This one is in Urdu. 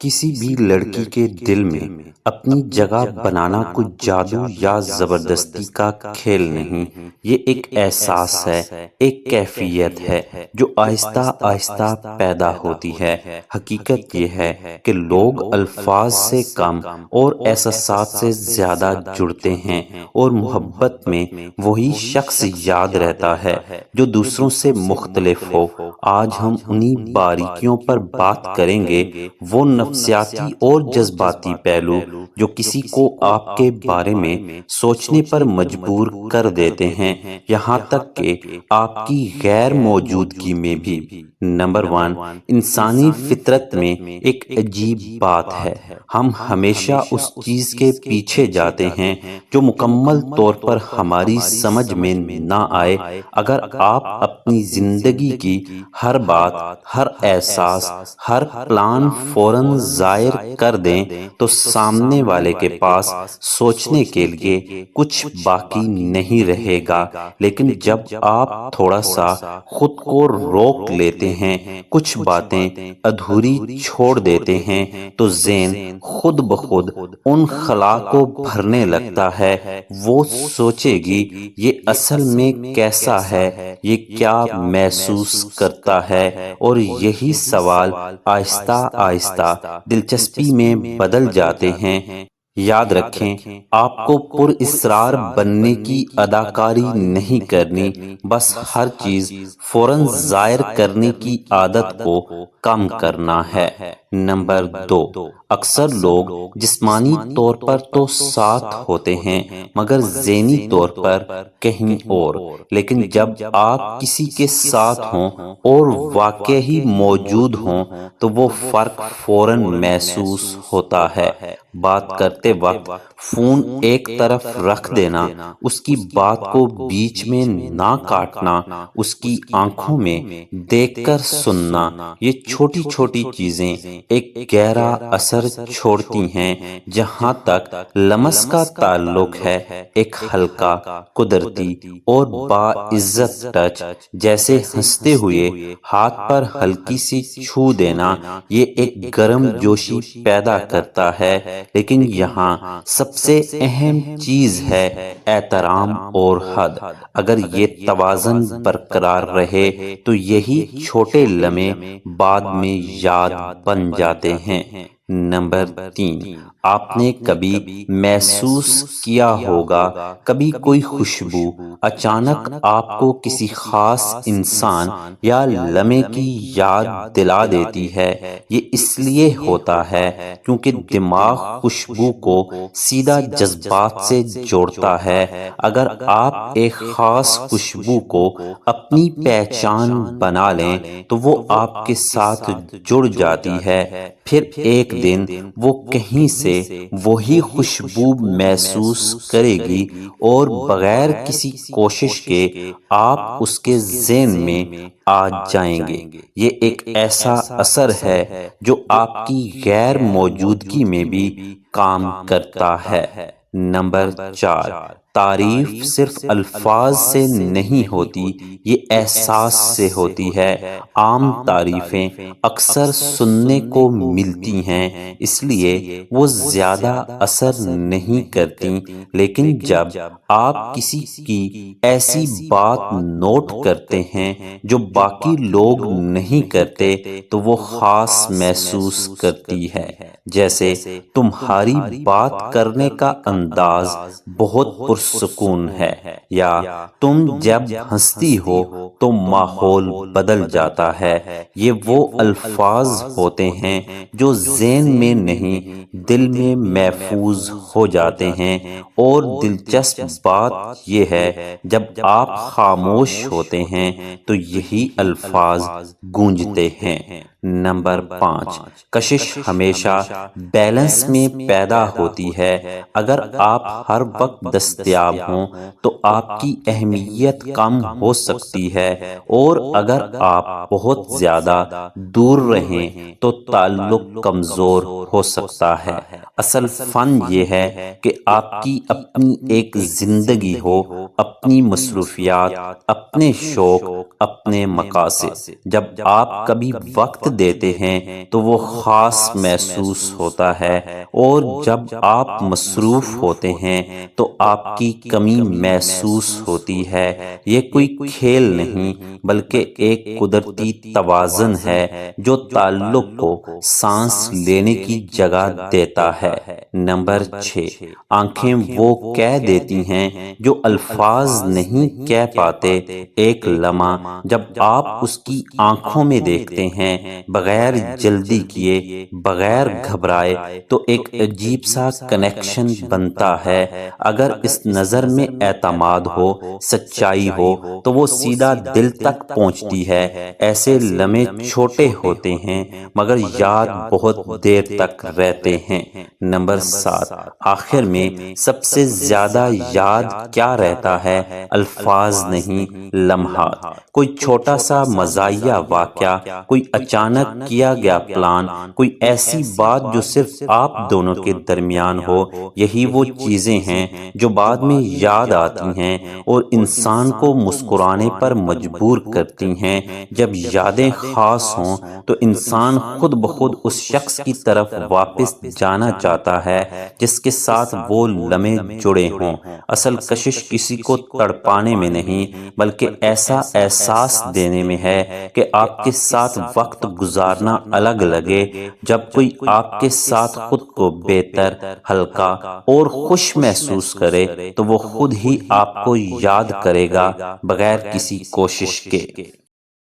کسی بھی لڑکی کے دل میں اپنی جگہ بنانا کوئی جادو یا زبردستی کا کھیل نہیں، یہ ایک احساس ہے، ایک کیفیت ہے جو آہستہ آہستہ پیدا ہوتی ہے۔ حقیقت یہ ہے کہ لوگ الفاظ سے کم اور احساسات سے زیادہ جڑتے ہیں، اور محبت میں وہی شخص یاد رہتا ہے جو دوسروں سے مختلف ہو۔ آج ہم انہی باریکیوں پر بات کریں گے، وہ نفسیاتی اور جذباتی پہلو جو کسی کو آپ کے بارے میں سوچنے پر مجبور کر دیتے ہیں، یہاں تک کہ آپ کی غیر موجودگی میں بھی۔ نمبر 1، انسانی فطرت میں ایک عجیب بات ہے، ہم ہمیشہ اس چیز کے پیچھے جاتے ہیں جو مکمل طور پر ہماری سمجھ میں نہ آئے۔ اگر آپ اپنی زندگی کی ہر بات، ہر احساس، ہر پلان فوراً ظاہر کر دیں تو سامنے والے کے پاس سوچنے کے لیے کچھ باقی نہیں رہے گا، لیکن جب آپ تھوڑا سا خود کو روک لیتے ہیں، کچھ باتیں ادھوری چھوڑ دیتے ہیں، تو ذہن خود بخود ان خلا کو بھرنے لگتا ہے۔ وہ سوچے گی یہ اصل میں کیسا ہے، یہ کیا محسوس کرتا ہے، اور یہی سوال آہستہ آہستہ دلچسپی میں بدل جاتے ہیں۔ یاد رکھیں، آپ کو پر اسرار بننے کی اداکاری نہیں کرنی، بس ہر چیز فوراً ظاہر کرنے کی عادت کو کم کرنا ہے۔ نمبر 2، اکثر لوگ جسمانی طور پر تو ساتھ ہوتے ہیں مگر ذہنی طور پر کہیں اور۔ لیکن جب آپ کسی کے ساتھ ہوں اور واقعی موجود ہوں تو وہ فرق فوراً محسوس ہوتا ہے۔ بات کرتے وقت فون ایک طرف رکھ دینا، اس کی بات کو بیچ میں نہ کاٹنا، اس کی آنکھوں میں دیکھ کر سننا، یہ چھوٹی چھوٹی چیزیں ایک گہرا اثر چھوڑتی ہیں۔ جہاں تک لمس کا تعلق ہے، ایک ہلکا، قدرتی اور باعزت ٹچ، جیسے ہنستے ہوئے ہاتھ پر ہلکی سی چھو دینا، یہ ایک گرم جوشی پیدا کرتا ہے۔ لیکن یہاں سب سے اہم چیز ہے احترام اور حد۔ اگر یہ توازن برقرار رہے تو یہی چھوٹے لمحے بعد میں یاد بن جاتے ہیں۔ نمبر 3، آپ نے کبھی محسوس کیا ہوگا، کبھی کوئی خوشبو اچانک آپ کو کسی خاص انسان یا لمحے کی یاد دلا دیتی ہے۔ یہ اس لیے ہوتا ہے کیونکہ دماغ خوشبو کو سیدھا جذبات سے جوڑتا ہے۔ اگر آپ ایک خاص خوشبو کو اپنی پہچان بنا لیں تو وہ آپ کے ساتھ جڑ جاتی ہے۔ پھر ایک دن وہ کہیں سے وہی خوشبو محسوس کرے گی، اور بغیر کسی کوشش کے آپ اس کے ذہن میں آ جائیں گے۔ یہ ایک ایسا اثر ہے جو آپ کی غیر موجودگی میں بھی کام کرتا ہے۔ نمبر 4، تعریف صرف الفاظ سے نہیں ہوتی، یہ احساس سے ہوتی ہے۔ عام تعریفیں اکثر سننے کو ملتی ہیں، اس لیے وہ زیادہ اثر نہیں کرتی، لیکن جب آپ کسی کی ایسی بات نوٹ کرتے ہیں جو باقی لوگ نہیں کرتے تو وہ خاص محسوس کرتی ہے۔ جیسے تمہاری بات کرنے کا انداز بہت پرسکون ہے، یا تم جب ہنستی ہو تو ماحول بدل جاتا ہے۔ یہ وہ الفاظ ہوتے ہیں جو ذہن میں نہیں، دل میں محفوظ ہو جاتے ہیں، اور دلچسپ بات یہ ہے جب آپ خاموش ہوتے ہیں تو یہی الفاظ گونجتے ہیں۔ نمبر 5، کشش ہمیشہ بیلنس میں پیدا ہوتی ہے۔ اگر آپ ہر وقت دستیاب ہوں تو آپ کی اہمیت کم ہو سکتی ہے، اور اگر آپ بہت زیادہ دور رہیں تو تعلق کمزور ہو سکتا ہے۔ اصل فن یہ ہے کہ آپ کی اپنی ایک زندگی ہو، اپنی مصروفیات، اپنے شوق، اپنے مقاصد۔ جب آپ کبھی وقت دیتے ہیں تو وہ خاص محسوس ہوتا ہے، اور جب آپ مصروف ہوتے ہیں تو آپ کی کمی محسوس ہوتی ہے۔ یہ کوئی کھیل نہیں بلکہ ایک قدرتی توازن ہے جو تعلق کو سانس لینے کی جگہ دیتا ہے۔ نمبر 6، آنکھیں وہ کہہ دیتی ہیں جو الفاظ نہیں کہہ پاتے۔ ایک لمحہ جب آپ اس کی آنکھوں میں دیکھتے ہیں، بغیر جلدی کیے، بغیر گھبرائے، تو ایک عجیب سا کنیکشن بنتا ہے۔ اگر اس نظر میں اعتماد ہو، سچائی ہو، تو وہ سیدھا دل تک پہنچتی ہے۔ ایسے لمحے چھوٹے ہوتے ہیں مگر یاد بہت دیر تک رہتے ہیں۔ نمبر 7، آخر میں سب سے زیادہ یاد کیا رہتا ہے؟ الفاظ نہیں، لمحات۔ کوئی چھوٹا سا مزاحیہ واقعہ، کوئی اچانک کیا گیا پلان، کوئی ایسی بات جو صرف آپ دونوں کے درمیان ہو۔ یہی وہ چیزیں ہیں جو بعد میں یاد آتی ہیں اور انسان کو مسکرانے پر مجبور کرتی ہیں۔ جب یادیں خاص ہوں تو انسان خود بخود اس شخص کی طرف واپس جانا چاہتا ہے جس کے ساتھ وہ لمحے جڑے ہوں۔ اصل کشش کسی کو تڑپانے میں نہیں بلکہ ایسا احساس دینے میں ہے کہ آپ کے ساتھ وقت گزارنا الگ لگے۔ جب کوئی آپ کے ساتھ خود کو بہتر، ہلکا اور خوش محسوس کرے تو وہ خود ہی آپ کو یاد کرے گا بغیر کسی کوشش کے۔